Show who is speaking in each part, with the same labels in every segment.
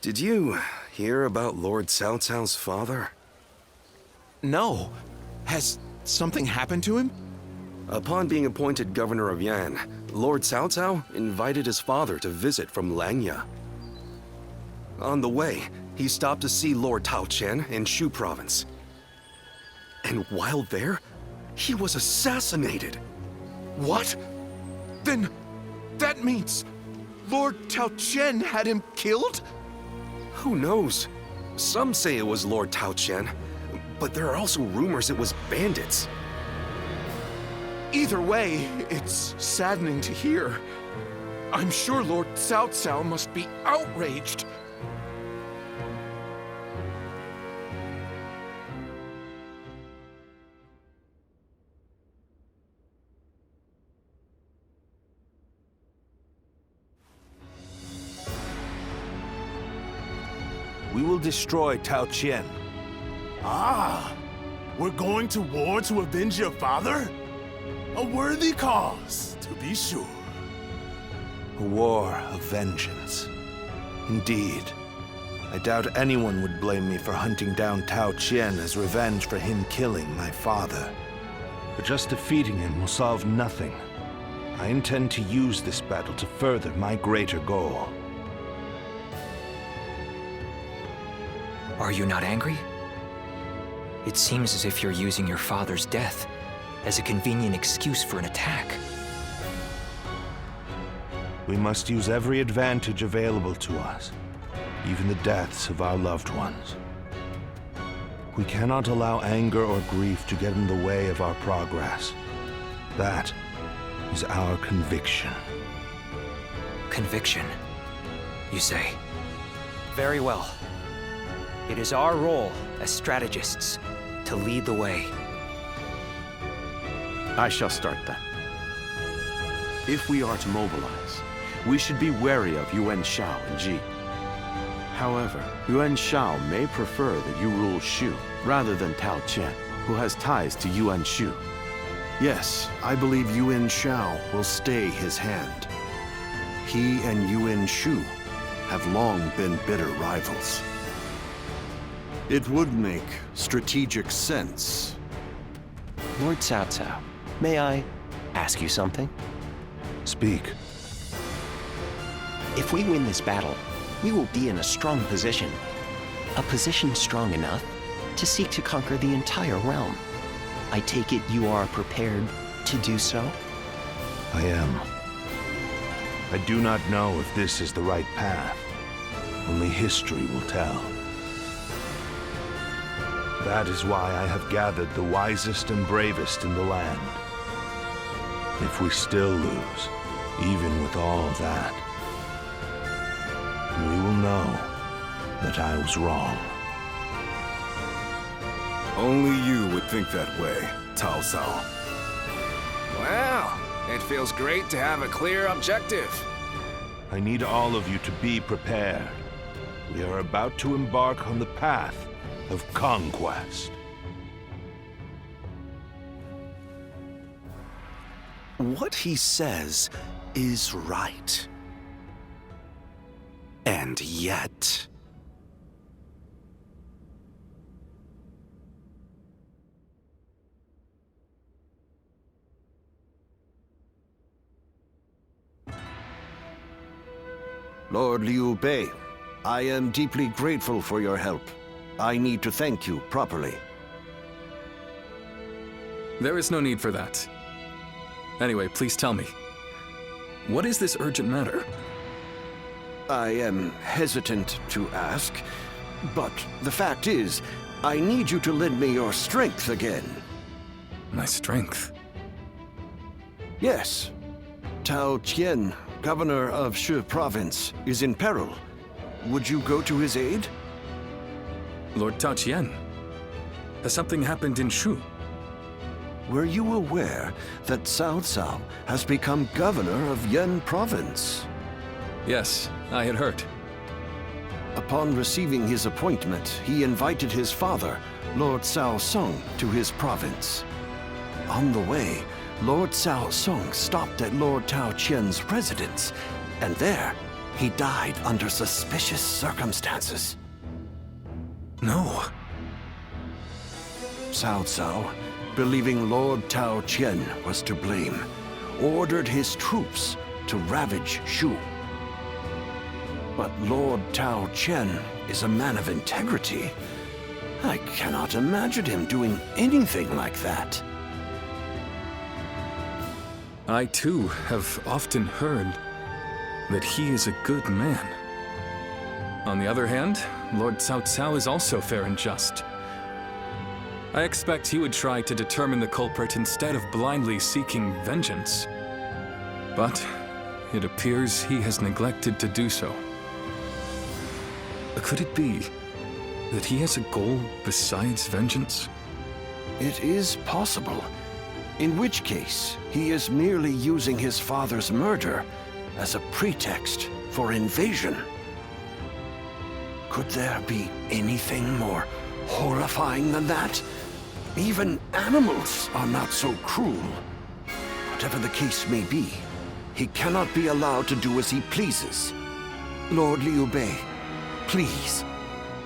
Speaker 1: Did you hear about Lord Cao Cao's father?
Speaker 2: No. Has something happened to him?
Speaker 1: Upon being appointed governor of Yan, Lord Cao Cao invited his father to visit from Langya. On the way, he stopped to see Lord Tao Qian in Shu province. And while there, he was assassinated.
Speaker 2: What? Then that means Lord Tao Qian had him killed?
Speaker 1: Who knows? Some say it was Lord Tao Qian, but there are also rumors it was bandits.
Speaker 2: Either way, it's saddening to hear. I'm sure Lord Cao Cao must be outraged.
Speaker 3: We will destroy Tao Qian.
Speaker 4: Ah, we're going to war to avenge your father? A worthy cause, to be sure.
Speaker 3: A war of vengeance. Indeed. I doubt anyone would blame me for hunting down Tao Qian as revenge for him killing my father. But just defeating him will solve nothing. I intend to use this battle to further my greater goal.
Speaker 5: Are you not angry? It seems as if you're using your father's death as a convenient excuse for an attack.
Speaker 3: We must use every advantage available to us, even the deaths of our loved ones. We cannot allow anger or grief to get in the way of our progress. That is our conviction.
Speaker 5: Conviction, you say? Very well. It is our role as strategists to lead the way.
Speaker 6: I shall start then. If we are to mobilize, we should be wary of Yuan Shao and Ji. However, Yuan Shao may prefer that you rule Shu rather than Tao Qian, who has ties to Yuan Shu.
Speaker 7: Yes, I believe Yuan Shao will stay his hand. He and Yuan Shu have long been bitter rivals. It would make strategic sense.
Speaker 8: Lord Cao Cao, may I ask you something?
Speaker 3: Speak.
Speaker 8: If we win this battle, we will be in a strong position. A position strong enough to seek to conquer the entire realm. I take it you are prepared to do so?
Speaker 3: I am. I do not know if this is the right path. Only history will tell. That is why I have gathered the wisest and bravest in the land. If we still lose, even with all that, we will know that I was wrong.
Speaker 9: Only you would think that way, Cao Cao.
Speaker 10: Well, it feels great to have a clear objective.
Speaker 3: I need all of you to be prepared. We are about to embark on the path of conquest.
Speaker 1: What he says is right. And yet...
Speaker 7: Lord Liu Bei, I am deeply grateful for your help. I need to thank you properly.
Speaker 11: There is no need for that. Anyway, please tell me. What is this urgent matter?
Speaker 7: I am hesitant to ask, but the fact is, I need you to lend me your strength again.
Speaker 11: My strength?
Speaker 7: Yes. Tao Qian, governor of Shu province, is in peril. Would you go to his aid?
Speaker 11: Lord Tao Qian? Has something happened in Shu?
Speaker 7: Were you aware that Cao Cao has become governor of Yan province?
Speaker 11: Yes, I had heard.
Speaker 7: Upon receiving his appointment, he invited his father, Lord Cao Song, to his province. On the way, Lord Cao Song stopped at Lord Tao Qian's residence, and there, He died under suspicious circumstances.
Speaker 11: No.
Speaker 7: Cao Cao, believing Lord Tao Qian was to blame, ordered his troops to ravage Shu. But Lord Tao Qian is a man of integrity. I cannot imagine him doing anything like that.
Speaker 11: I too have often heard that he is a good man. On the other hand, Lord Cao Cao is also fair and just. I expect he would try to determine the culprit instead of blindly seeking vengeance. But it appears he has neglected to do so. Could it be that he has a goal besides vengeance?
Speaker 7: It is possible. In which case, he is merely using his father's murder as a pretext for invasion. Could there be anything more horrifying than that? Even animals are not so cruel. Whatever the case may be, he cannot be allowed to do as he pleases. Lord Liu Bei, please,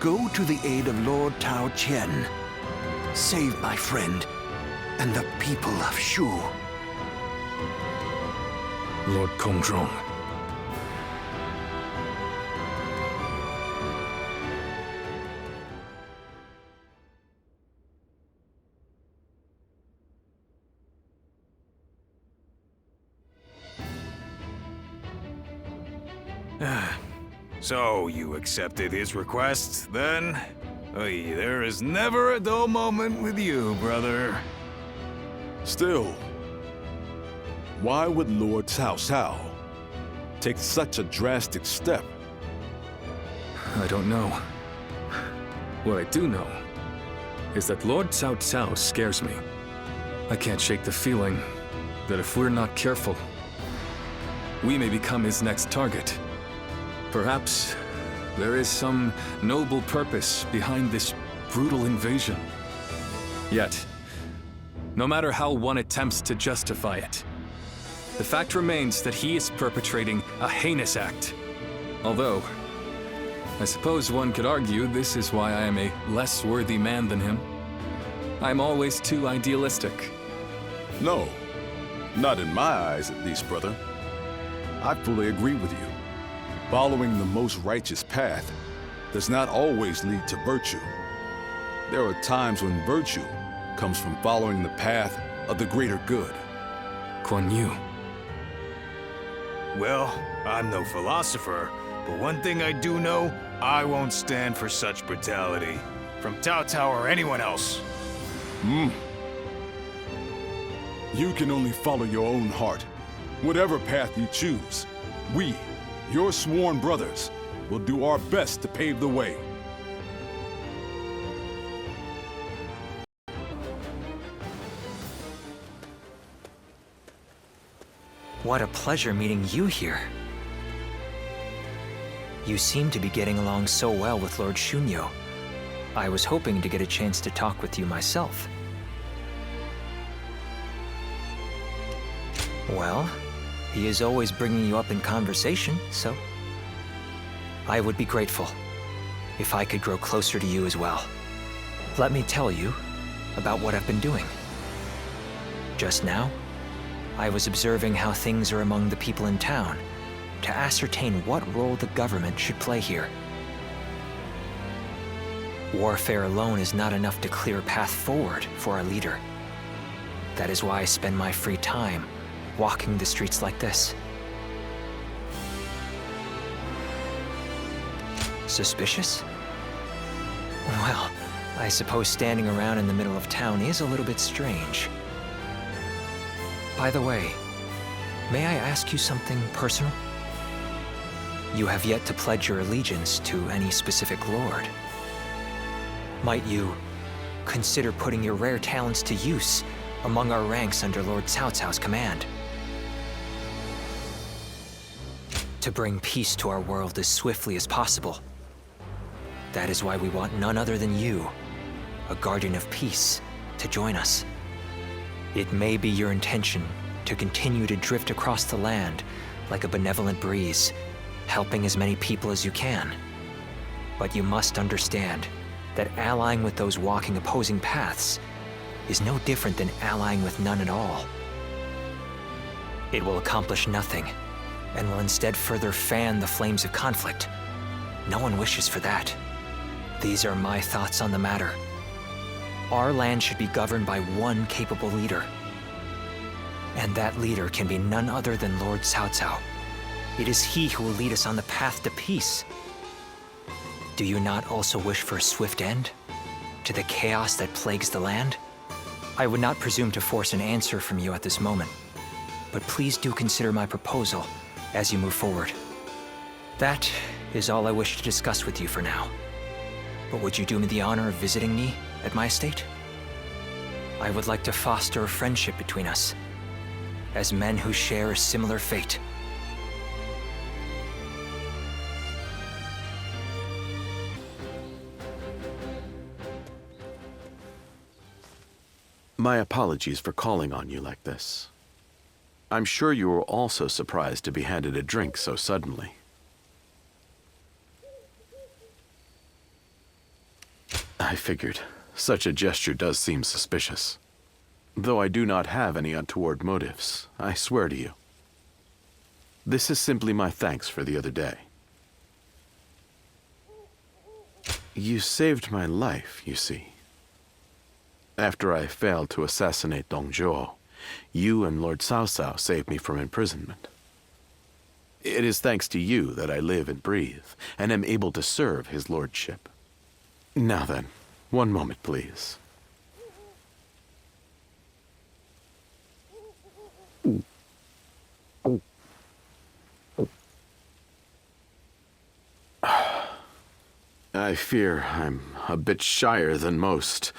Speaker 7: go to the aid of Lord Tao Qian. Save my friend and the people of Shu.
Speaker 11: Lord Kongzhong.
Speaker 10: So, you accepted his request, then? Oy, there is never a dull moment with you, brother.
Speaker 9: Still, why would Lord Cao Cao take such a drastic step?
Speaker 11: I don't know. What I do know is that Lord Cao Cao scares me. I can't shake the feeling that if we're not careful, we may become his next target. Perhaps there is some noble purpose behind this brutal invasion. Yet, no matter how one attempts to justify it, the fact remains that he is perpetrating a heinous act. Although, I suppose one could argue this is why I am a less worthy man than him. I'm always too idealistic.
Speaker 9: No, not in my eyes at least, brother. I fully agree with you. Following the most righteous path does not always lead to virtue. There are times when virtue comes from following the path of the greater good.
Speaker 11: Guan Yu.
Speaker 10: Well, I'm no philosopher, but one thing I do know, I won't stand for such brutality. From Cao Cao or anyone else.
Speaker 9: You can only follow your own heart. Whatever path you choose, we, your sworn brothers, will do our best to pave the way.
Speaker 5: What a pleasure meeting you here. You seem to be getting along so well with Lord Shunyo. I was hoping to get a chance to talk with you myself. Well, he is always bringing you up in conversation, so I would be grateful if I could grow closer to you as well. Let me tell you about what I've been doing. Just now, I was observing how things are among the people in town to ascertain what role the government should play here. Warfare alone is not enough to clear a path forward for our leader. That is why I spend my free time walking the streets like this. Suspicious? Well, I suppose standing around in the middle of town is a little bit strange. By the way, may I ask you something personal? You have yet to pledge your allegiance to any specific lord. Might you consider putting your rare talents to use among our ranks under Lord Cao Cao's command? To bring peace to our world as swiftly as possible. That is why we want none other than you, a guardian of peace, to join us. It may be your intention to continue to drift across the land like a benevolent breeze, helping as many people as you can. But you must understand that allying with those walking opposing paths is no different than allying with none at all. It will accomplish nothing, and will instead further fan the flames of conflict. No one wishes for that. These are my thoughts on the matter. Our land should be governed by one capable leader. And that leader can be none other than Lord Cao Cao. It is he who will lead us on the path to peace. Do you not also wish for a swift end to the chaos that plagues the land? I would not presume to force an answer from you at this moment, but please do consider my proposal as you move forward. That is all I wish to discuss with you for now. But would you do me the honor of visiting me at my estate? I would like to foster a friendship between us, as men who share a similar fate.
Speaker 6: My apologies for calling on you like this. I'm sure you were also surprised to be handed a drink so suddenly. I figured. Such a gesture does seem suspicious. Though I do not have any untoward motives, I swear to you. This is simply my thanks for the other day. You saved my life, you see. After I failed to assassinate Dong Zhuo, you and Lord Cao Cao saved me from imprisonment. It is thanks to you that I live and breathe, and am able to serve his lordship. Now then, one moment, please. I fear I'm a bit shyer than most.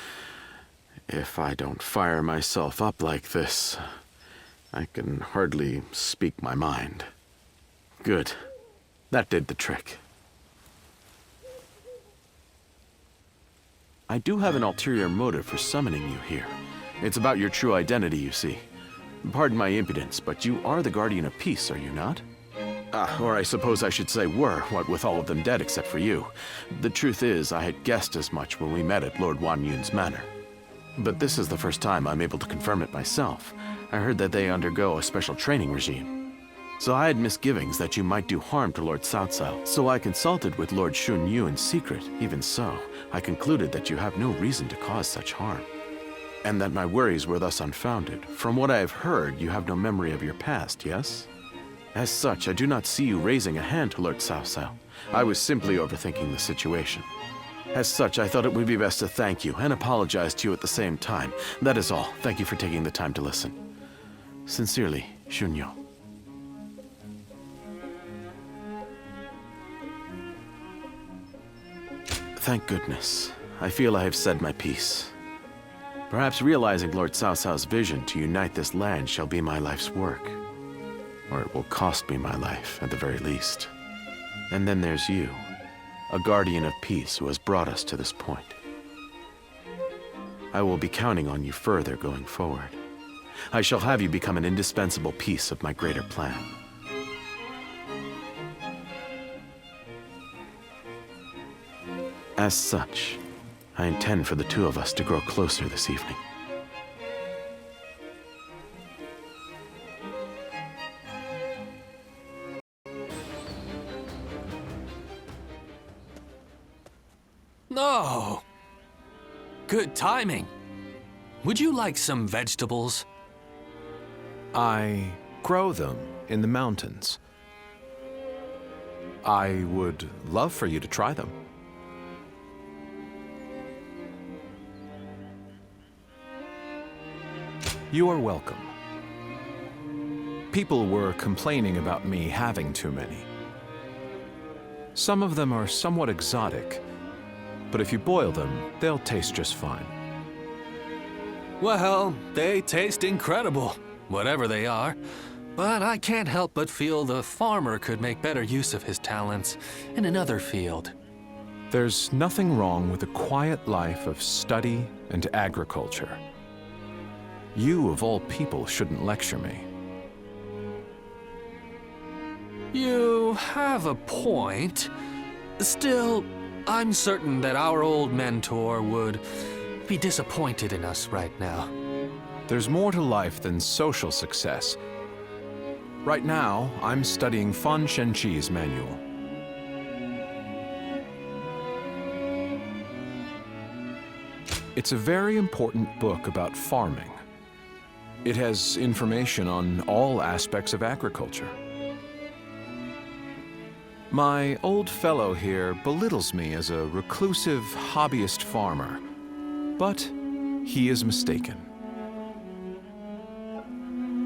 Speaker 6: If I don't fire myself up like this, I can hardly speak my mind. Good. That did the trick. I do have an ulterior motive for summoning you here. It's about your true identity, you see. Pardon my impudence, but you are the Guardian of Peace, are you not? Or I suppose I should say were, what with all of them dead except for you. The truth is, I had guessed as much when we met at Lord Wan Yun's manor. But this is the first time I'm able to confirm it myself. I heard that they undergo a special training regime. So I had misgivings that you might do harm to Lord Cao Cao. So I consulted with Lord Xun Yu in secret. Even so, I concluded that you have no reason to cause such harm. And that my worries were thus unfounded. From what I have heard, you have no memory of your past, yes? As such, I do not see you raising a hand to Lord Cao Cao. I was simply overthinking the situation. As such, I thought it would be best to thank you and apologize to you at the same time. That is all. Thank you for taking the time to listen. Sincerely, Xun. Thank goodness. I feel I have said my piece. Perhaps realizing Lord Cao Cao's vision to unite this land shall be my life's work. Or it will cost me my life, at the very least. And then there's you, a guardian of peace who has brought us to this point. I will be counting on you further going forward. I shall have you become an indispensable piece of my greater plan. As such, I intend for the two of us to grow closer this evening.
Speaker 12: No! Good timing. Would you like some vegetables?
Speaker 3: I grow them in the mountains. I would love for you to try them. You are welcome. People were complaining about me having too many. Some of them are somewhat exotic, but if you boil them, they'll taste just fine.
Speaker 12: Well, they taste incredible, whatever they are. But I can't help but feel the farmer could make better use of his talents in another field.
Speaker 3: There's nothing wrong with a quiet life of study and agriculture. You, of all people, shouldn't lecture me.
Speaker 12: You have a point. Still, I'm certain that our old mentor would be disappointed in us right now.
Speaker 6: There's more to life than social success. Right now, I'm studying Fan Shenqi's manual. It's a very important book about farming. It has information on all aspects of agriculture. My old fellow here belittles me as a reclusive hobbyist farmer, but he is mistaken.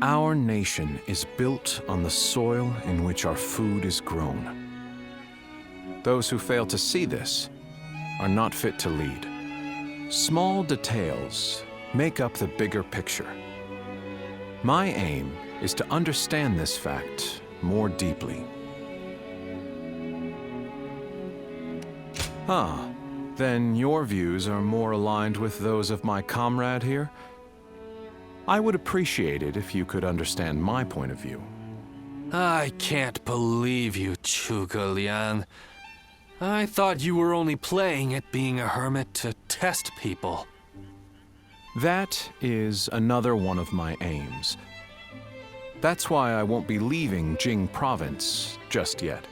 Speaker 6: Our nation is built on the soil in which our food is grown. Those who fail to see this are not fit to lead. Small details make up the bigger picture. My aim is to understand this fact more deeply. Ah, then your views are more aligned with those of my comrade here? I would appreciate it if you could understand my point of view.
Speaker 12: I can't believe you, Zhuge Liang. I thought you were only playing at being a hermit to test people.
Speaker 6: That is another one of my aims. That's why I won't be leaving Jing province just yet.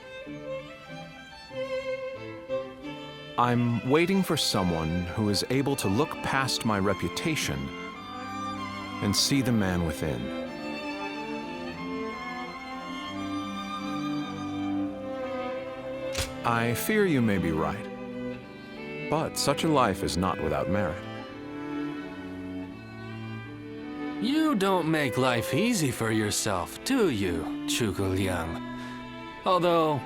Speaker 6: I'm waiting for someone who is able to look past my reputation and see the man within. I fear you may be right, but such a life is not without merit.
Speaker 12: You don't make life easy for yourself, do you, Zhuge Liang? Although,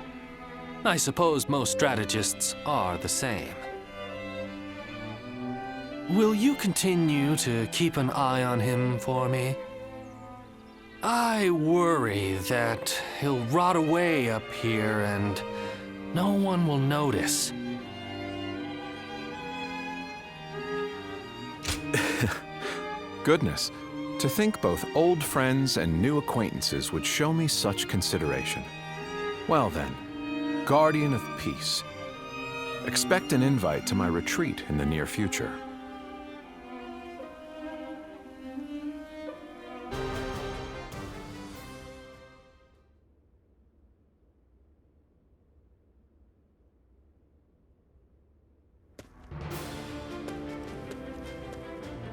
Speaker 12: I suppose most strategists are the same. Will you continue to keep an eye on him for me? I worry that he'll rot away up here and no one will notice.
Speaker 6: Goodness, to think both old friends and new acquaintances would show me such consideration. Well then, Guardian of Peace, expect an invite to my retreat in the near future.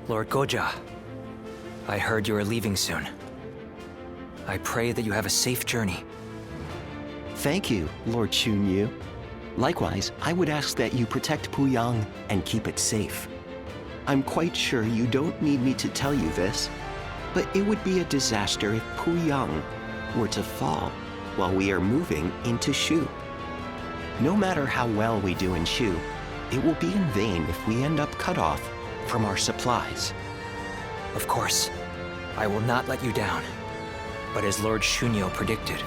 Speaker 5: Lord Guo Jia, I heard you are leaving soon. I pray that you have a safe journey.
Speaker 8: Thank you, Lord Chunyu. Likewise, I would ask that you protect Puyang and keep it safe. I'm quite sure you don't need me to tell you this, but it would be a disaster if Puyang were to fall while we are moving into Shu. No matter how well we do in Shu, it will be in vain if we end up cut off from our supplies.
Speaker 5: Of course, I will not let you down. But as Lord Shunyo predicted,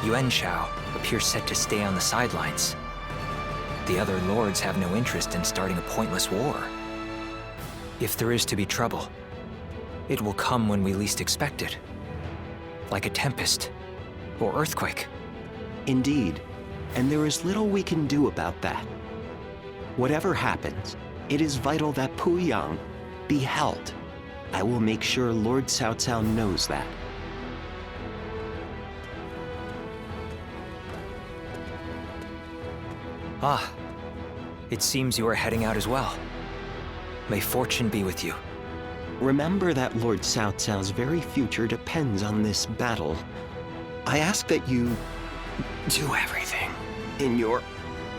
Speaker 5: Yuan Shao appears set to stay on the sidelines. The other lords have no interest in starting a pointless war. If there is to be trouble, it will come when we least expect it. Like a tempest or earthquake.
Speaker 8: Indeed, and there is little we can do about that. Whatever happens, it is vital that Puyang be held. I will make sure Lord Cao Cao knows that.
Speaker 5: Ah, it seems you are heading out as well. May fortune be with you.
Speaker 8: Remember that Lord Cao Cao's very future depends on this battle. I ask that you do everything in your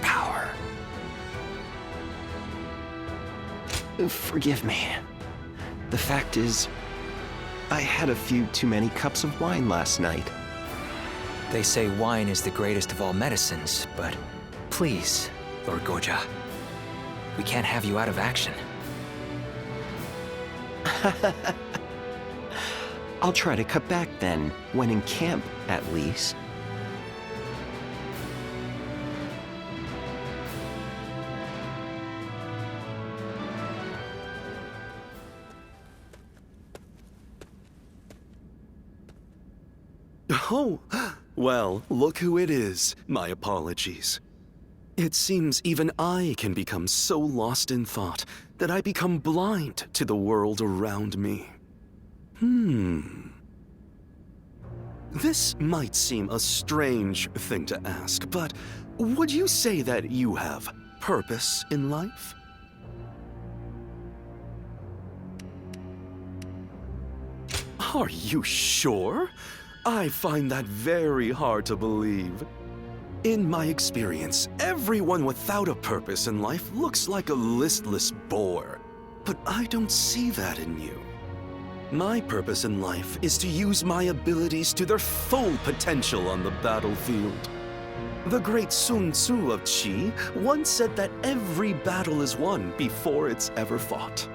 Speaker 8: power. Forgive me. The fact is, I had a few too many cups of wine last night.
Speaker 5: They say wine is the greatest of all medicines, but please, Lord Guo Jia, we can't have you out of action.
Speaker 8: I'll try to cut back then, when in camp, at least.
Speaker 1: Oh, Well, look who it is. My apologies. It seems even I can become so lost in thought that I become blind to the world around me. This might seem a strange thing to ask, but would you say that you have purpose in life? Are you sure? I find that very hard to believe. In my experience, everyone without a purpose in life looks like a listless bore. But I don't see that in you. My purpose in life is to use my abilities to their full potential on the battlefield. The great Sun Tzu of Qi once said that every battle is won before it's ever fought.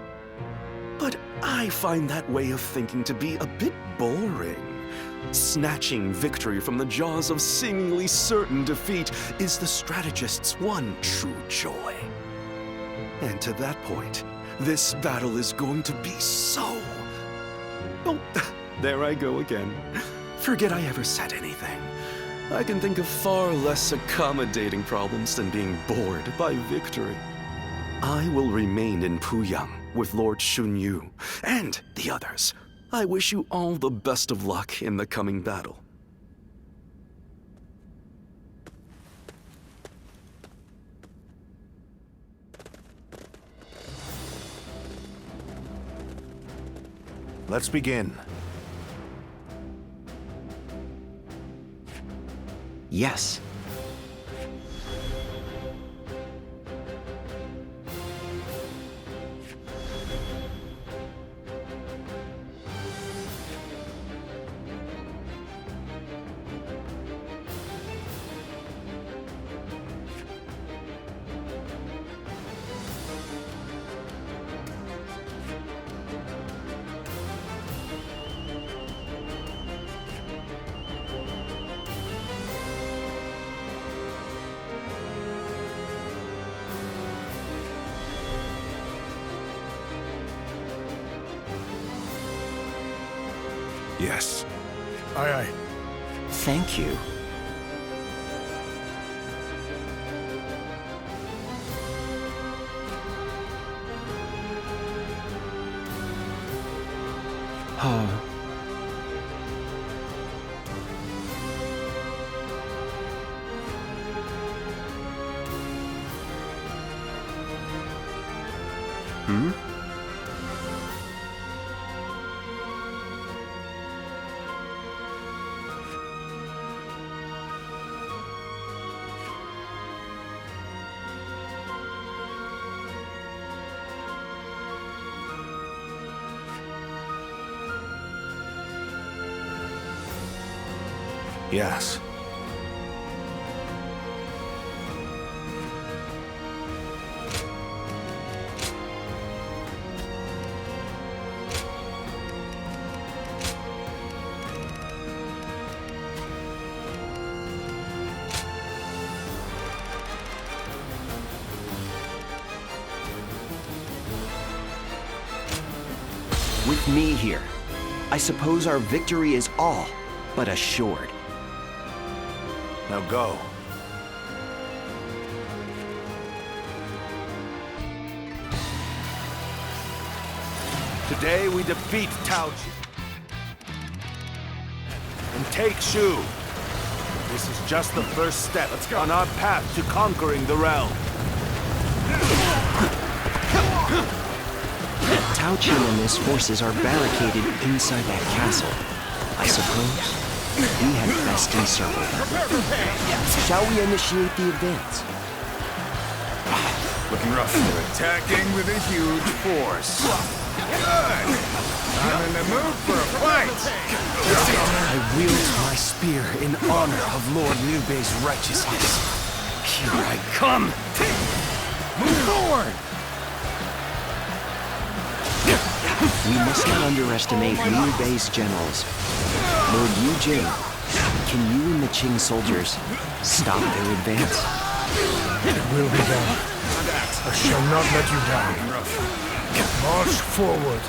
Speaker 1: But I find that way of thinking to be a bit boring. Snatching victory from the jaws of seemingly certain defeat is the strategist's one true joy. And to that point, this battle is going to be so... Oh, there I go again. Forget I ever said anything. I can think of far less accommodating problems than being bored by victory. I will remain in Puyang with Lord Xunyu and the others. I wish you all the best of luck in the coming battle.
Speaker 3: Let's begin.
Speaker 8: Yes.
Speaker 9: Yes.
Speaker 10: Aye, aye.
Speaker 8: Thank you.
Speaker 3: Yes.
Speaker 8: With me here, I suppose our victory is all but assured.
Speaker 3: Now go. Today we defeat Cao Cao and take Shu. This is just the first step on our path to conquering the realm.
Speaker 8: Cao Cao and his forces are barricaded inside that castle. I suppose we had best encircle them. Shall we initiate the advance?
Speaker 10: Looking rough. They're attacking with a huge force. Good. I'm in the mood for a fight.
Speaker 2: I wield my spear in honor of Lord Liu Bei's righteousness. Here I come! Move forward!
Speaker 8: We must not underestimate Liu Bei's generals. Lord Yujing, can you and the Qing soldiers stop their advance?
Speaker 2: It will be done. I shall not let you down. March forward.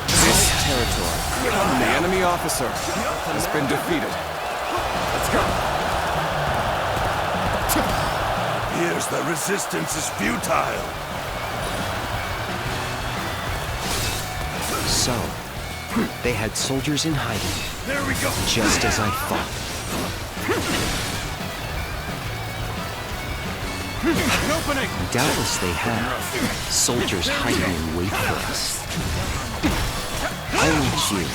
Speaker 8: This territory
Speaker 6: The enemy officer has been defeated.
Speaker 11: Let's go.
Speaker 4: Appears the resistance is futile.
Speaker 8: So, they had soldiers in hiding,
Speaker 4: There we go.
Speaker 8: just as I thought.
Speaker 4: An opening.
Speaker 8: Doubtless they have. Soldiers hiding in wait for us. I need you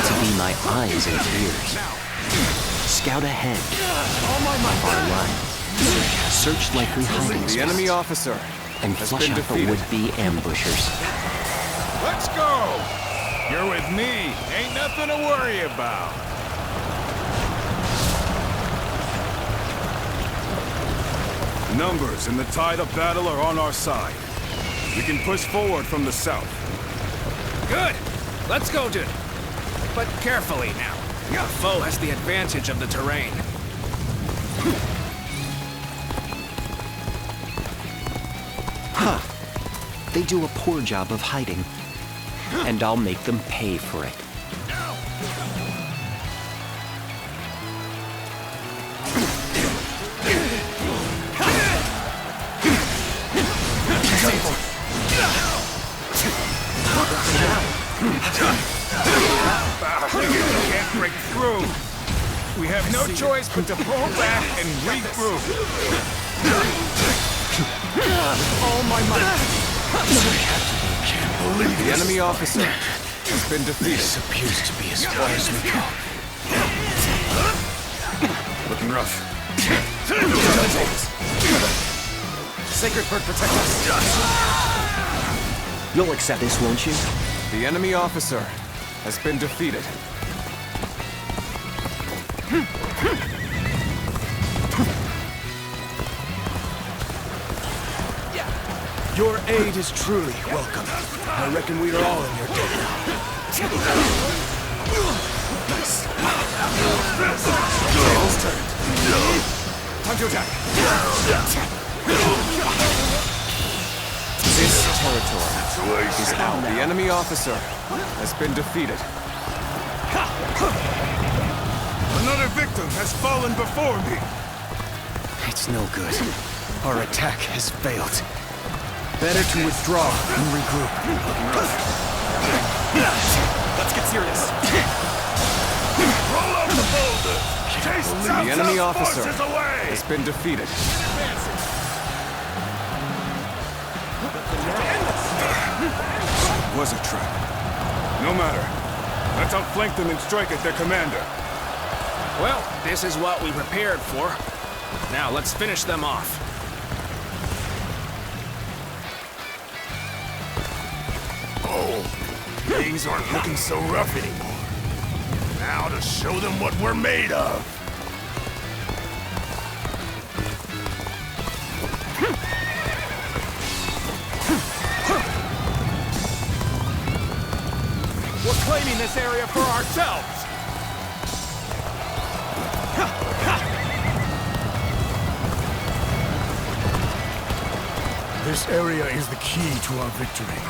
Speaker 8: to be my eyes and ears. Scout ahead of our line. Search likely hiding
Speaker 6: The
Speaker 8: spots.
Speaker 6: enemy officer
Speaker 8: And
Speaker 6: has
Speaker 8: flush
Speaker 6: been
Speaker 8: out the
Speaker 6: defeated.
Speaker 8: would-be ambushers.
Speaker 10: Let's go! You're with me. Ain't nothing to worry about.
Speaker 9: Numbers and the tide of battle are on our side. We can push forward from the south.
Speaker 2: Good. Let's go, dude. But carefully now. The foe has the advantage of the terrain.
Speaker 8: Huh. They do a poor job of hiding. And I'll make them pay for it.
Speaker 10: Can't break through. We have no choice but to pull back and regroup.
Speaker 2: All my might.
Speaker 6: The enemy officer has been defeated.
Speaker 2: This appears to be as far as we go.
Speaker 11: Looking rough.
Speaker 2: Sacred Bird, protect us.
Speaker 8: You'll accept this, won't you?
Speaker 6: The enemy officer has been defeated.
Speaker 2: Your aid is truly welcome. I reckon we are all in your debt now. Nice. Tables turned. Time to attack.
Speaker 6: This territory is out. The enemy officer has been defeated.
Speaker 4: Another victim has fallen before me.
Speaker 2: It's no good. Our attack has failed. Better to withdraw and regroup. Let's get serious.
Speaker 4: Roll out the boulder. Chase
Speaker 6: The enemy officer
Speaker 4: forces away.
Speaker 6: has been defeated.
Speaker 9: Was a trap. No matter. Let's outflank them and strike at their commander.
Speaker 2: Well, this is what we prepared for. Now, let's finish them off.
Speaker 4: Oh, things aren't looking so rough anymore. Now to show them what we're made of.
Speaker 2: We're claiming this area for ourselves!
Speaker 4: This area is the key to our victory.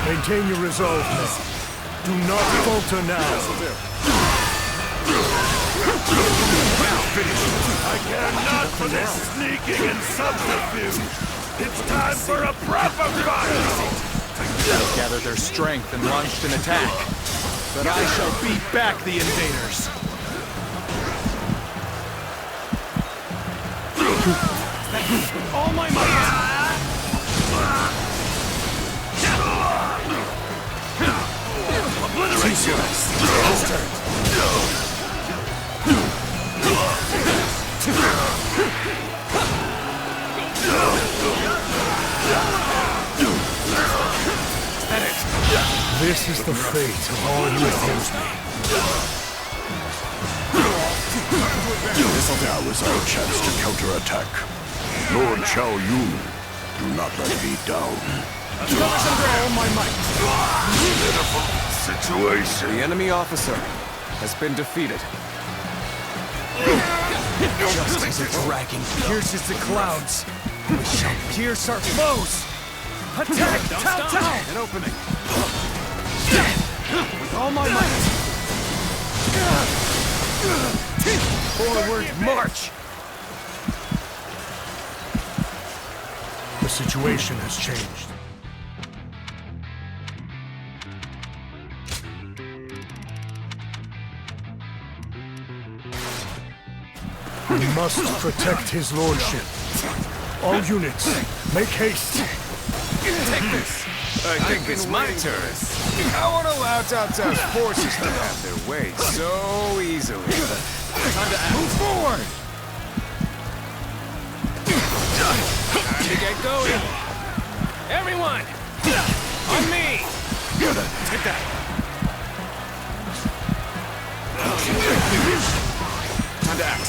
Speaker 4: Maintain your resolve, men. Do not falter now. Now finish. I care not for this sneaking and subterfuge. It's time for a proper fight.
Speaker 10: Gathered their strength and launched an attack. But I shall beat back the invaders.
Speaker 2: All my might!
Speaker 4: Obliterate you.
Speaker 2: Tables turned.
Speaker 4: This is the fate of all who oppose me. Now is our chance to counterattack. Lord Chao Yun, do not let me down.
Speaker 2: All my might!
Speaker 4: Pitiful situation.
Speaker 6: The enemy officer has been defeated.
Speaker 2: Just as a dragon pierces the clouds, we shall pierce our foes! Attack! Cao Cao!
Speaker 10: An opening.
Speaker 2: With all my might! Forward march!
Speaker 4: The situation has changed. We must protect his lordship. All units, make haste.
Speaker 10: Take this! I think it's my turn. I won't allow Cao Cao's forces to have their way so easily. Time to act. Move forward! Time to get going! Everyone! On me! Take that! Time to act.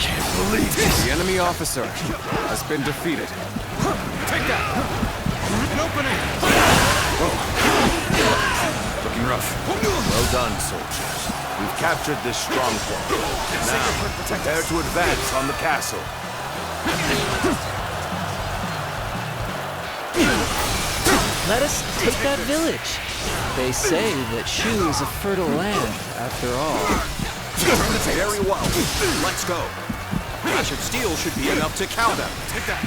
Speaker 2: Can't believe this!
Speaker 6: The enemy officer has been defeated.
Speaker 10: Take that! An opening!
Speaker 6: Looking rough.
Speaker 3: Well done, soldiers. We've captured this stronghold. Now, prepare to advance on the castle.
Speaker 13: Let us take that village. They say that Shu is a fertile land, after all.
Speaker 6: Very well. Let's go. A flash of steel should be enough to cow them.
Speaker 10: Take that!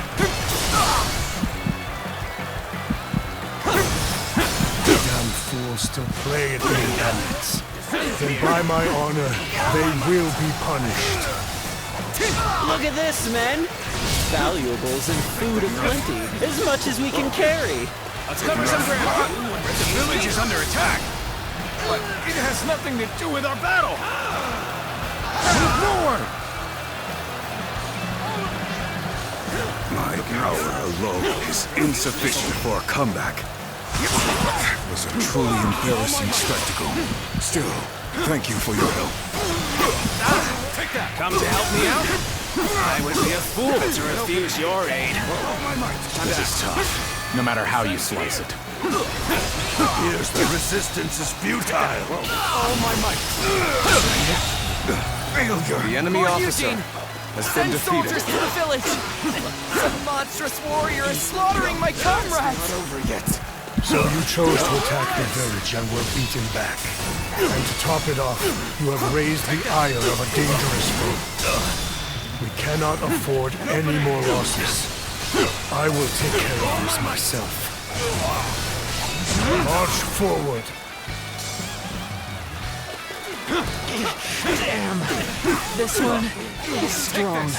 Speaker 4: Damn fools still play at being bandits. Then by my honor, they will be punished.
Speaker 13: Look at this, men! Valuables and food aplenty, as much as we can carry.
Speaker 10: Let's cover some ground! The village is under attack! But it has nothing to do with our battle! Move forward!
Speaker 7: My power alone is insufficient for a comeback. It was a truly embarrassing spectacle. Still, thank you for your help.
Speaker 10: Take that! Come to help me out? I would be a fool to refuse your aid.
Speaker 7: This is tough.
Speaker 10: No matter how you slice it.
Speaker 7: Here's the resistance is futile.
Speaker 10: All my might.
Speaker 7: Failure.
Speaker 6: The enemy officer has been defeated.
Speaker 13: Soldiers to the village! Some monstrous warrior is slaughtering my comrades!
Speaker 10: Not over yet.
Speaker 4: So you chose to attack the village and were beaten back. And to top it off, you have raised the ire of a dangerous foe. We cannot afford any more losses. I will take care of this myself. March forward.
Speaker 13: Damn! This one is strong.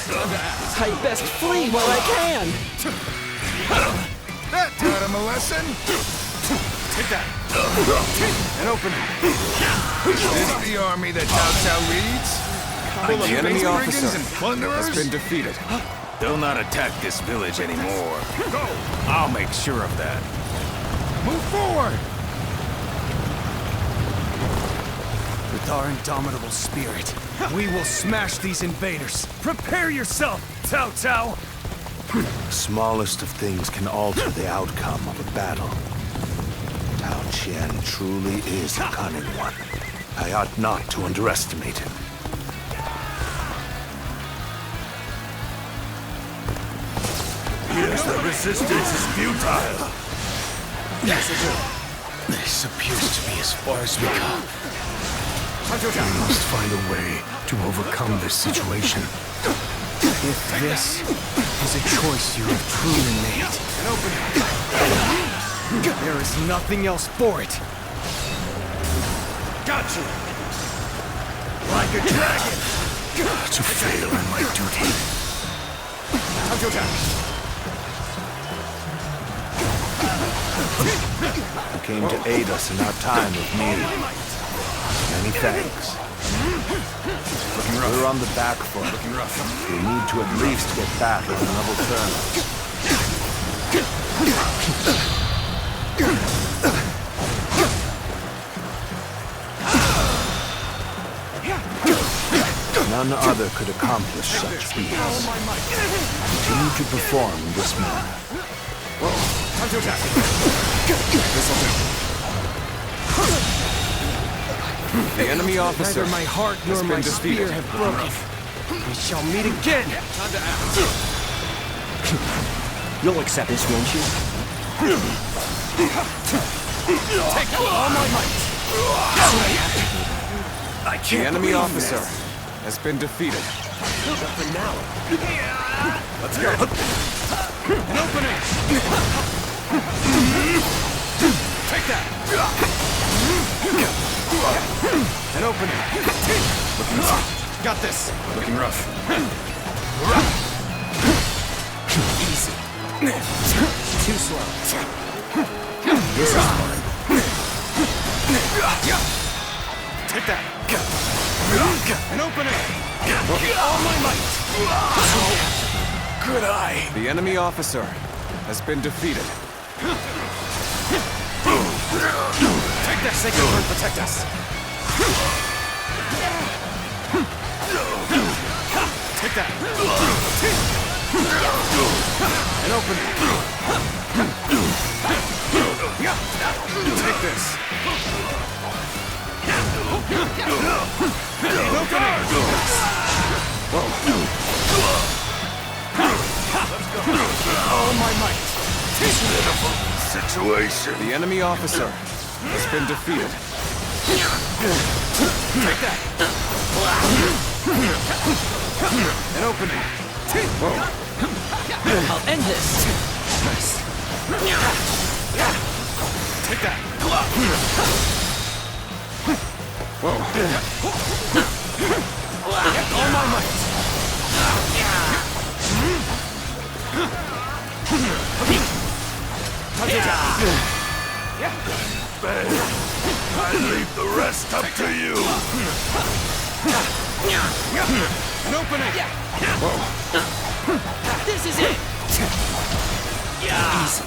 Speaker 13: I best flee while I can!
Speaker 10: That taught him a lesson. Take that. And open it. Is this the army that Cao Cao leads?
Speaker 6: The enemy officer
Speaker 10: and plunderers?
Speaker 6: has been defeated.
Speaker 10: They'll not attack this village anymore. Go! I'll make sure of that. Move forward!
Speaker 2: With our indomitable spirit, we will smash these invaders. Prepare yourself, Cao Cao!
Speaker 3: The smallest of things can alter the outcome of a battle. Tao Qian truly is a cunning one. I ought not to underestimate him.
Speaker 7: Here's the resistance is futile.
Speaker 2: This appears to be as far as we come. We must find a way to overcome this situation. If this is a choice you have truly made, there is nothing else for it.
Speaker 10: Got you! Like a dragon!
Speaker 2: To fail in my duty.
Speaker 3: You came to aid us in our time of need. Many thanks. We're on the back foot. We need to at least get back on level terms. None other could accomplish such feats. Continue to perform in this manner.
Speaker 10: Time to attack!
Speaker 6: The enemy officer
Speaker 2: Neither my heart nor
Speaker 6: has
Speaker 2: my
Speaker 6: been defeated.
Speaker 2: spear have broken. We shall meet again!
Speaker 10: Time to act!
Speaker 8: You'll accept this, won't you?
Speaker 10: Take all my might!
Speaker 2: I
Speaker 10: The
Speaker 2: can't
Speaker 10: enemy
Speaker 2: believe
Speaker 10: officer
Speaker 2: this.
Speaker 10: has been defeated.
Speaker 2: Nothing now.
Speaker 10: Let's go. An opening! Take that! An opening! Looking rough. Got this! Looking rough. Easy. Too slow. This is fine. Take that! An opening! All my might!
Speaker 2: Good eye.
Speaker 10: The enemy officer has been defeated. Take that sacred word, protect us! Take that! An opening! Take this! An opening! All my might!
Speaker 2: Situation.
Speaker 10: The enemy officer has been defeated. Take that! An opening!
Speaker 13: I'll end this.
Speaker 10: Nice. Take that! All my might!
Speaker 2: I leave the rest up to you.
Speaker 10: An opening!
Speaker 13: This is it. Easy.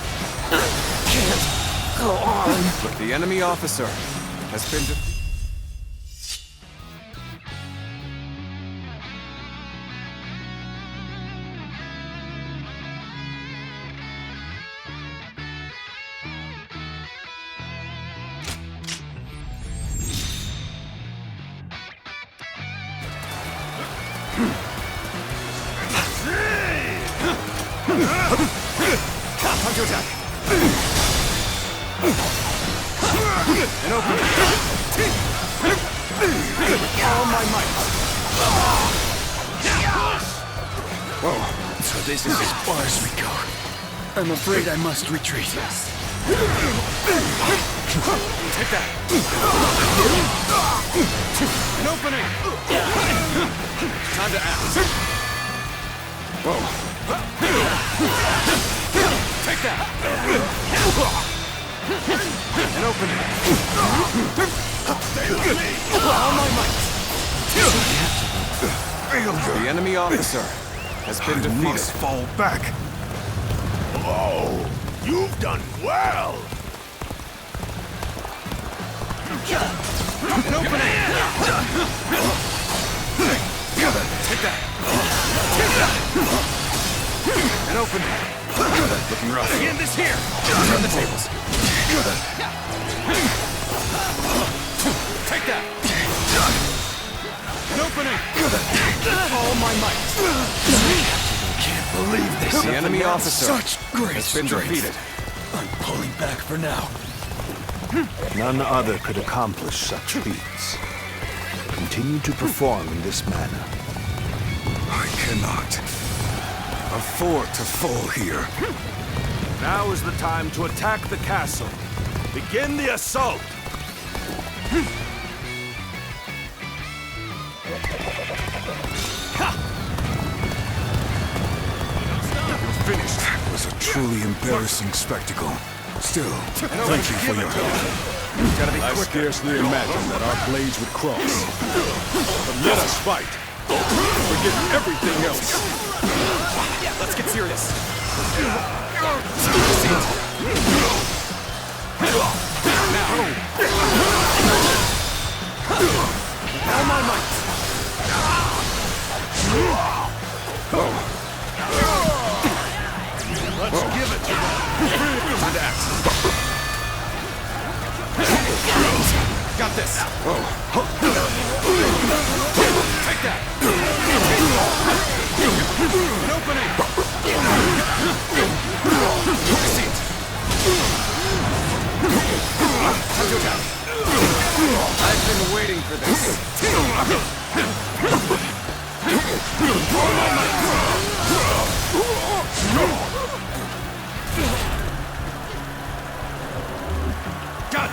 Speaker 13: Can't go on.
Speaker 10: But the enemy officer has been defeated. Counter attack! An opening! All my might!
Speaker 2: So this is as far as we go. I'm afraid I must retreat.
Speaker 10: Take that! An opening! Time to act! Take that! An opening! All my might! The enemy officer has been defeated.
Speaker 2: Must fall back. Oh, you've done well.
Speaker 10: An opening! Take that! An opening! Looking rough. End this here! Turn the tables. Take that! An opening! All my might!
Speaker 2: Can't believe this.
Speaker 10: The enemy officer
Speaker 2: Such great
Speaker 10: has been
Speaker 2: strength.
Speaker 10: defeated.
Speaker 2: I'm pulling back for now.
Speaker 3: None other could accomplish such feats. Continue to perform in this manner.
Speaker 2: I cannot afford to fall here.
Speaker 7: Now is the time to attack the castle. Begin the assault!
Speaker 2: Finished. That was a truly embarrassing spectacle. Still, thank you for your help.
Speaker 9: I scarcely imagined that our blades would cross. But let us fight. Forget everything else.
Speaker 10: Let's get serious. All my might.
Speaker 2: Let's give it to them.
Speaker 10: Time to act. Got this. Take that. An opening. I see it.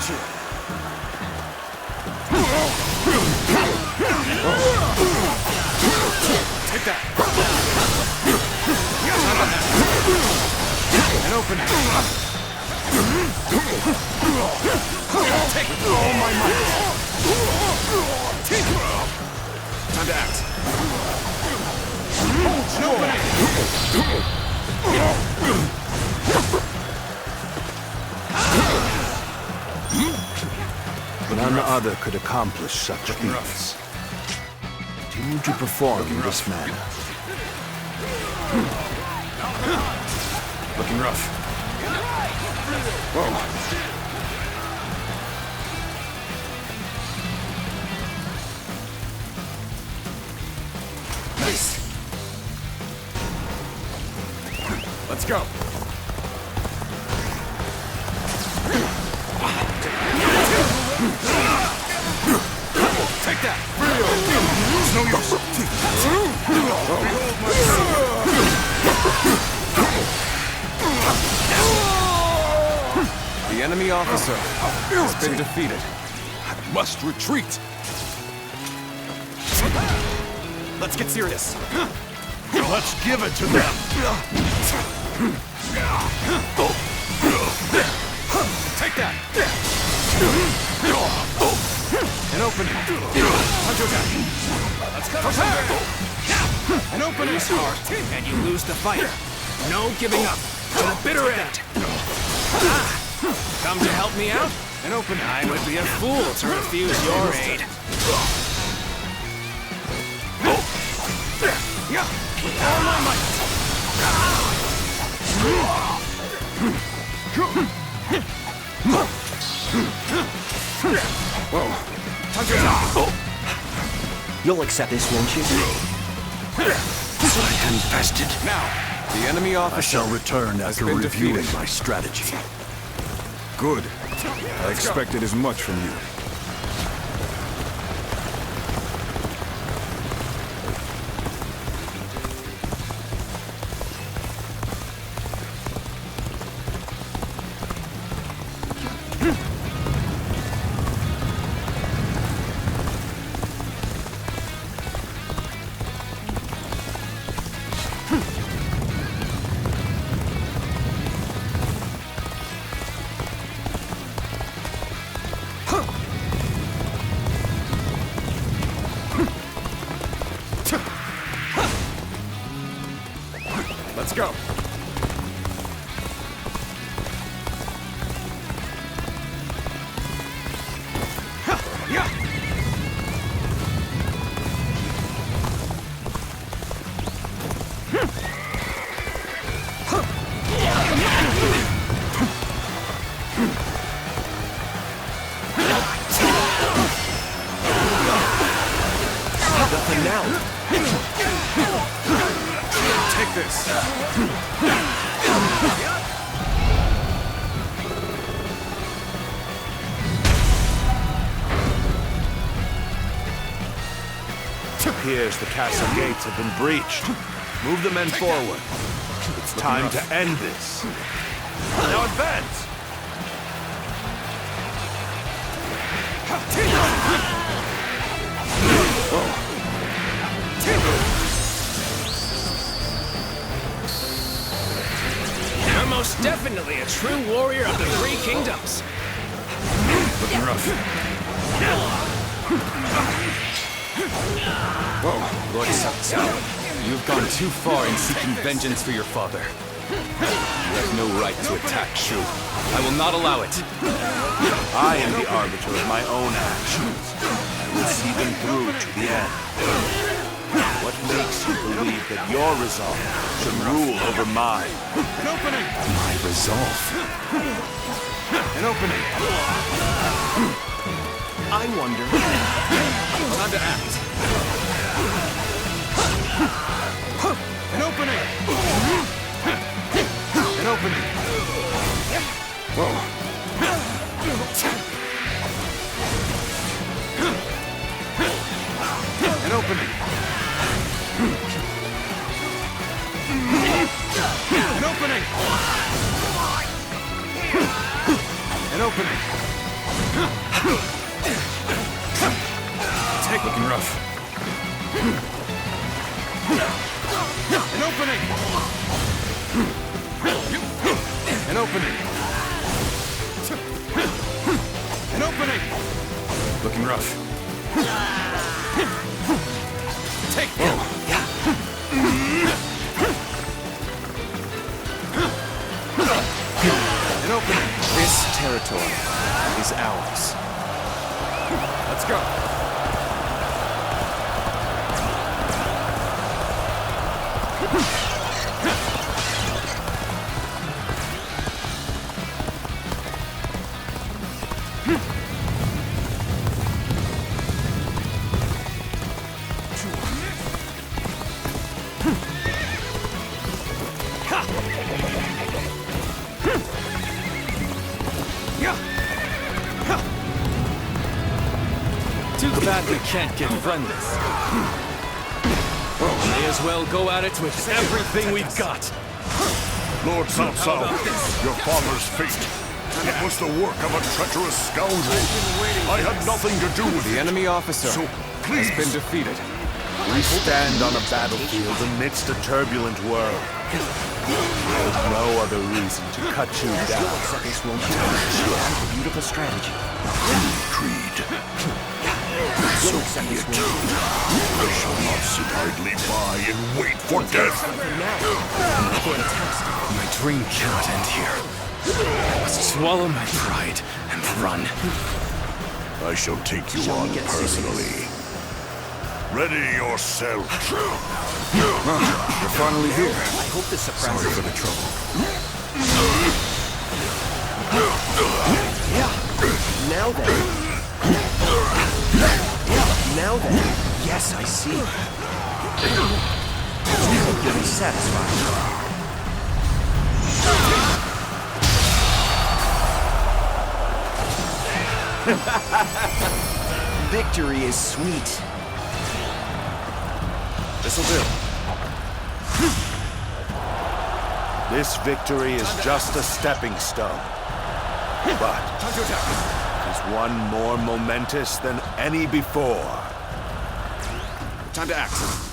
Speaker 10: got you! Take that! And open it! Take all my might! Time to act! And open it!
Speaker 3: None other could accomplish such feats. Continue to perform in this manner.
Speaker 10: Looking rough. Whoa. Nice. Let's go. Take that! It's no use! The enemy officer has been defeated. I must retreat! Let's get serious!
Speaker 7: Let's give it to them!
Speaker 10: Take that! And open it! Hunter attack! Let's go! And open it! And you lose the fight. No giving up. To the bitter end. Come to help me out? And open it. I would be a fool to refuse your aid. With all my might. Whoa. Hunter attack!
Speaker 8: You'll accept this, won't you?
Speaker 7: I infested.
Speaker 10: Now, the enemy officer
Speaker 7: I shall return after
Speaker 10: been
Speaker 7: reviewing
Speaker 10: defeated.
Speaker 7: my strategy.
Speaker 9: Good. I expected as much from you.
Speaker 10: Let's go.
Speaker 8: Nothing now.
Speaker 10: Take this.
Speaker 3: It appears the castle gates have been breached. Move the men forward. It's time to end this. Now advance!
Speaker 10: You're most definitely a true warrior of the Three Kingdoms. Looking rough. Whoa, Lord Cao, you've gone too far in seeking vengeance for your father. You have no right to attack Shu. I will not allow it.
Speaker 3: I am the arbiter of my own actions. I will see them through to the end. What makes you believe that your resolve should rule over mine?
Speaker 10: An opening!
Speaker 3: My resolve?
Speaker 10: An opening!
Speaker 8: I wonder.
Speaker 10: Time to act. An opening! An opening! Whoa. An opening! An opening! An opening!
Speaker 11: rough.
Speaker 10: An opening! An opening! An opening!
Speaker 11: Looking rough.
Speaker 10: Take them! An opening!
Speaker 14: This territory is ours.
Speaker 10: Let's go!
Speaker 14: Too bad we can't get friendless. May as well go at it with everything we've got.
Speaker 9: Lord Cao Cao, your father's fate. It was the work of a treacherous scoundrel. I had nothing to do with
Speaker 10: The
Speaker 9: it.
Speaker 10: enemy officer
Speaker 9: So, please,
Speaker 10: has been defeated.
Speaker 3: We stand on a battlefield amidst a turbulent world. There's no other reason to cut you down.
Speaker 8: This won't be a beautiful strategy.
Speaker 9: creed. So be it. I shall not sit idly by and wait for death.
Speaker 11: My dream cannot end here. I must swallow my pride and run.
Speaker 9: I shall take you on personally. Ready yourself.
Speaker 10: You're finally here.
Speaker 8: I hope this surprises
Speaker 10: Sorry for the trouble.
Speaker 8: Now then. Now then. Yes, I see. You'll be satisfied. Victory is sweet.
Speaker 10: This'll do.
Speaker 3: This victory is just a stepping stone. But it is one more momentous than any before.
Speaker 10: Time to act.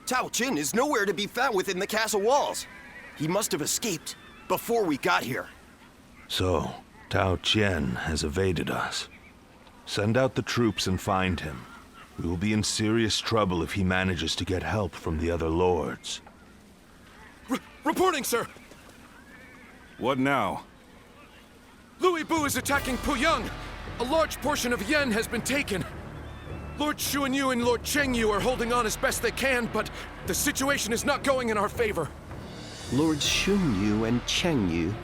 Speaker 15: Cao Jin is nowhere to be found within the castle walls. He must have escaped before we got here.
Speaker 3: So, Tao Qian has evaded us. Send out the troops and find him. We will be in serious trouble if he manages to get help from the other lords.
Speaker 10: Reporting, sir!
Speaker 9: What now?
Speaker 10: Liu Bei is attacking Puyang! A large portion of Yan has been taken. Lord Xuanyu and Lord Chengyu are holding on as best they can, but the situation is not going in our favor.
Speaker 8: Lord Xunyu and Chengyu.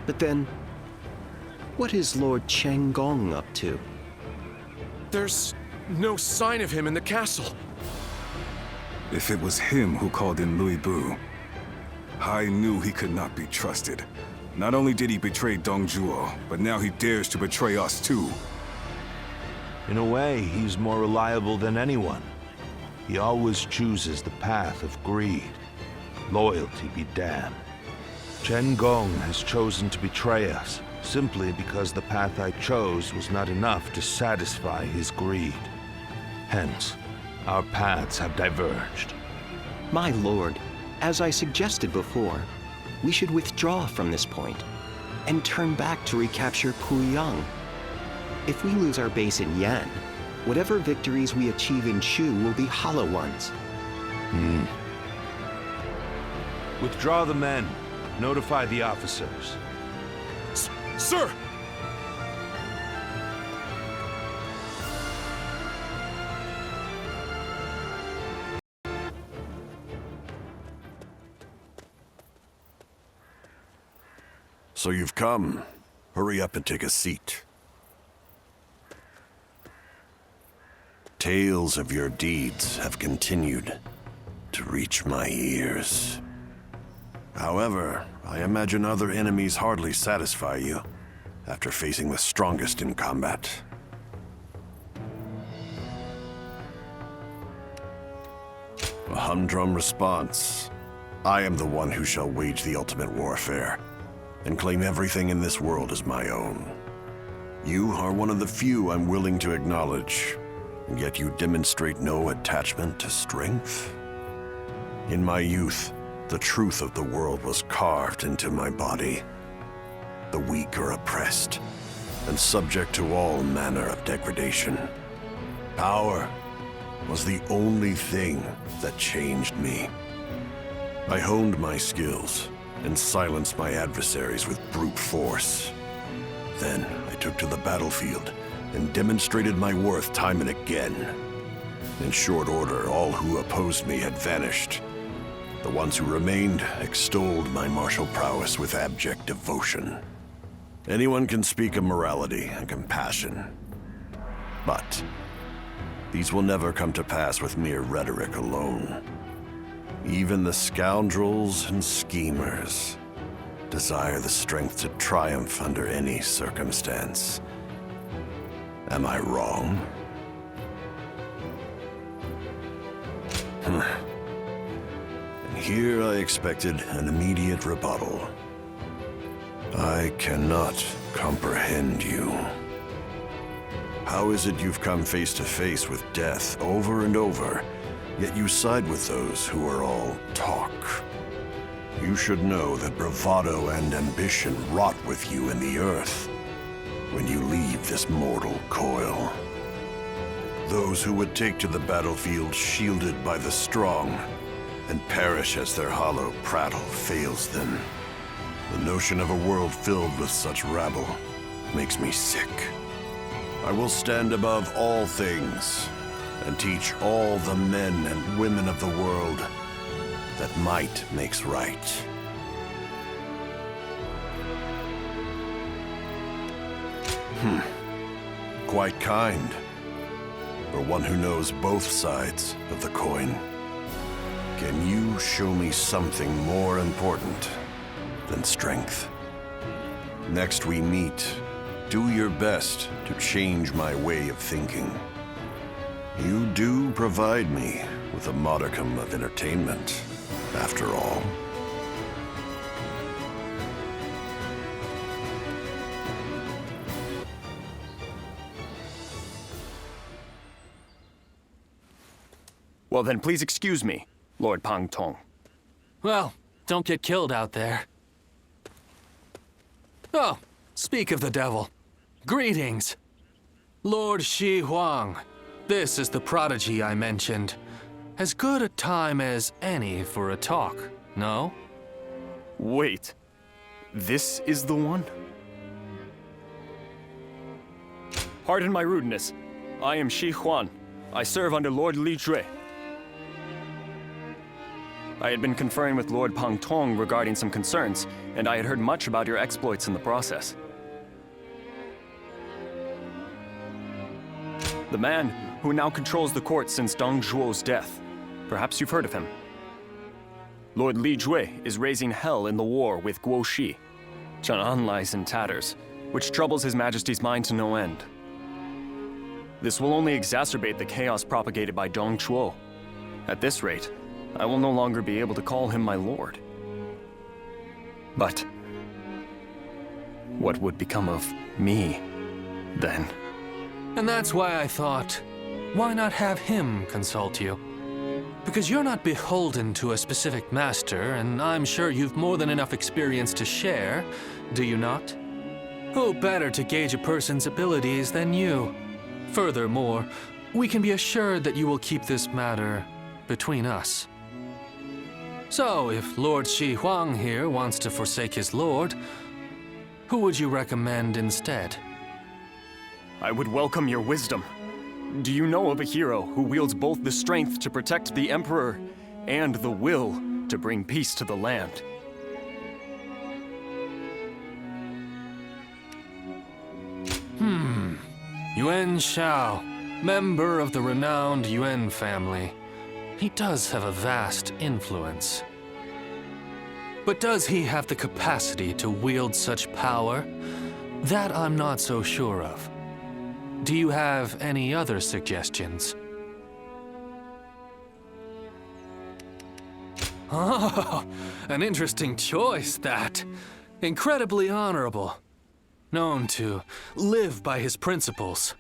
Speaker 8: But then, what is Lord Chenggong up to?
Speaker 10: There's no sign of him in the castle.
Speaker 9: If it was him who called in Liu Bei, I knew he could not be trusted. Not only did he betray Dongzhuo, but now he dares to betray us too.
Speaker 3: In a way, he's more reliable than anyone. He always chooses the path of greed. Loyalty be damned. Chen Gong has chosen to betray us, simply because the path I chose was not enough to satisfy his greed. Hence, our paths have diverged.
Speaker 8: My lord, as I suggested before, we should withdraw from this point and turn back to recapture Puyang. If we lose our base in Yan, whatever victories we achieve in Shu will be hollow ones.
Speaker 3: Withdraw the men. Notify the officers.
Speaker 10: Sir!
Speaker 7: So you've come. Hurry up and take a seat. Tales of your deeds have continued to reach my ears. However, I imagine other enemies hardly satisfy you after facing the strongest in combat. A humdrum response. I am the one who shall wage the ultimate warfare and claim everything in this world as my own. You are one of the few I'm willing to acknowledge, and yet you demonstrate no attachment to strength. In my youth, the truth of the world was carved into my body. The weak are oppressed and subject to all manner of degradation. Power was the only thing that changed me. I honed my skills and silenced my adversaries with brute force. Then I took to the battlefield and demonstrated my worth time and again. In short order, all who opposed me had vanished. The ones who remained extolled my martial prowess with abject devotion. Anyone can speak of morality and compassion, but these will never come to pass with mere rhetoric alone. Even the scoundrels and schemers desire the strength to triumph under any circumstance. Am I wrong? And here I expected an immediate rebuttal. I cannot comprehend you. How is it you've come face to face with death over and over, yet you side with those who are all talk? You should know that bravado and ambition rot with you in the earth when you leave this mortal coil. Those who would take to the battlefield shielded by the strong and perish as their hollow prattle fails them. The notion of a world filled with such rabble makes me sick. I will stand above all things and teach all the men and women of the world that might makes right. Quite kind for one who knows both sides of the coin. Can you show me something more important than strength? Next we meet, do your best to change my way of thinking. You do provide me with a modicum of entertainment, after all.
Speaker 16: Well then, please excuse me, Lord Pang Tong.
Speaker 12: Well, don't get killed out there. Oh, speak of the devil. Greetings. Lord Shi Huang. This is the prodigy I mentioned. As good a time as any for a talk, no?
Speaker 16: Wait. This is the one? Pardon my rudeness. I am Shi Huan. I serve under Lord Li Jue. I had been conferring with Lord Pang Tong regarding some concerns, and I had heard much about your exploits in the process. The man who now controls the court since Dong Zhuo's death. Perhaps you've heard of him. Lord Li Jue is raising hell in the war with Guo Jia. Chang'an lies in tatters, which troubles His Majesty's mind to no end. This will only exacerbate the chaos propagated by Dong Zhuo. At this rate, I will no longer be able to call him my lord. But what would become of me then?
Speaker 12: And that's why I thought, why not have him consult you? Because you're not beholden to a specific master, and I'm sure you've more than enough experience to share, do you not? Who better to gauge a person's abilities than you? Furthermore, we can be assured that you will keep this matter between us. So, if Lord Shi Huang here wants to forsake his lord, who would you recommend instead?
Speaker 16: I would welcome your wisdom. Do you know of a hero who wields both the strength to protect the Emperor and the will to bring peace to the land?
Speaker 12: Yuan Shao, member of the renowned Yuan family. He does have a vast influence. But does he have the capacity to wield such power? That I'm not so sure of. Do you have any other suggestions? Oh, an interesting choice, that. Incredibly honorable. Known to live by his principles.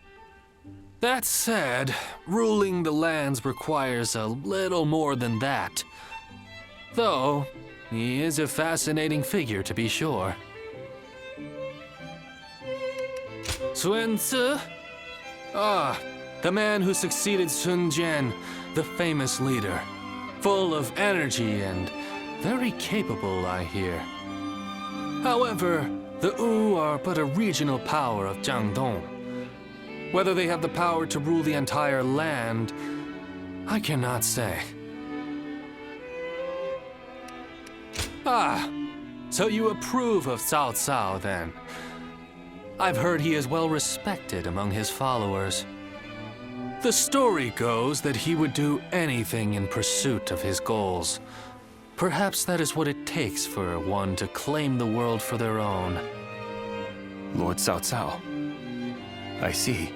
Speaker 12: That said, ruling the lands requires a little more than that. Though, he is a fascinating figure to be sure. Sun Tzu? Ah, the man who succeeded Sun Jian, the famous leader. Full of energy and very capable, I hear. However, the Wu are but a regional power of Jiangdong. Whether they have the power to rule the entire land, I cannot say. Ah, so you approve of Cao Cao, then? I've heard he is well respected among his followers. The story goes that he would do anything in pursuit of his goals. Perhaps that is what it takes for one to claim the world for their own.
Speaker 16: Lord Cao Cao. I see.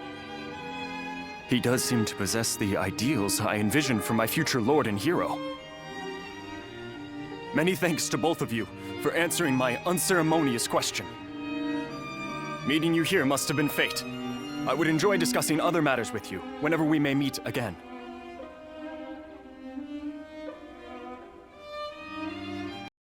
Speaker 16: He does seem to possess the ideals I envisioned for my future lord and hero. Many thanks to both of you for answering my unceremonious question. Meeting you here must have been fate. I would enjoy discussing other matters with you whenever we may meet again.